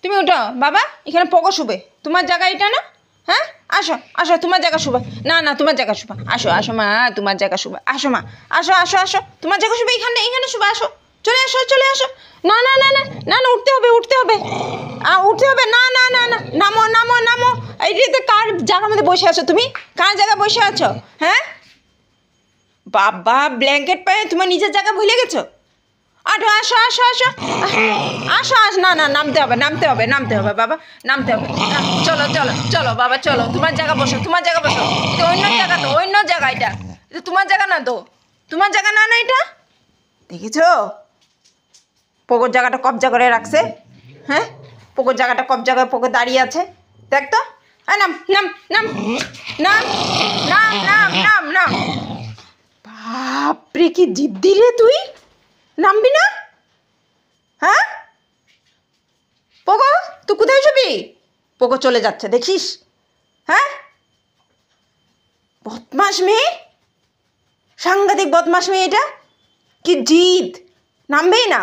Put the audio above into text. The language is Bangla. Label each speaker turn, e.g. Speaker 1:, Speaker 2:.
Speaker 1: তুমি উঠো বাবা, এখানে পোকো শুবে। তোমার জায়গা এটা না? হ্যাঁ, আসো আসো, তোমার জায়গা শুবা। না না, তোমার জায়গা শুবা। আসো আসো মা, তোমার জায়গা শুবা। আসো মা, আসো আসো আসো, তোমার জায়গা শুবে এখানে, এখানে শুবা। আসো, চলে আসো চলে আসো। না না না না না না, উঠতে হবে উঠতে হবে, উঠতে হবে। না না না না, নামো নামো নামো। এইটাতে কার জায়গার মধ্যে বসে আছো তুমি? কার জায়গায় বসে আছো? হ্যাঁ বাবা, ব্ল্যাঙ্কেট পায়ে তোমার নিজের জায়গা ভুলে গেছো? আটো, আসো আসো আসো আসো আসো। না না, নামতে হবে নামতে হবে নামতে হবে বাবা, নামতে হবে। চলো চলো চলো বাবা, চলো তোমার জায়গা বসো, তোমার জায়গা বসো। এটা অন্য জায়গা, তো অন্য জায়গা। এটা তোমার জায়গা না তো, তোমার জায়গা না না এটা। দেখেছো পোকোর জায়গাটা কবজা করে রাখছে? হ্যাঁ, পোকোর জায়গাটা কবজা করে পোকো দাঁড়িয়ে আছে। দেখ তো, নাম নাম নাম নাম নাম নাম নাম নাম। বাপরে, কি জিদ্দি রে তুই! নামবি না? হ্যাঁ পোকো, তুই কোথায় যাবি? পোকো চলে যাচ্ছে দেখিস। হ্যাঁ, বদমাস মেয়ে, সাংঘাতিক বদমাস মেয়ে এটা। কি জিদ, নামবেই না।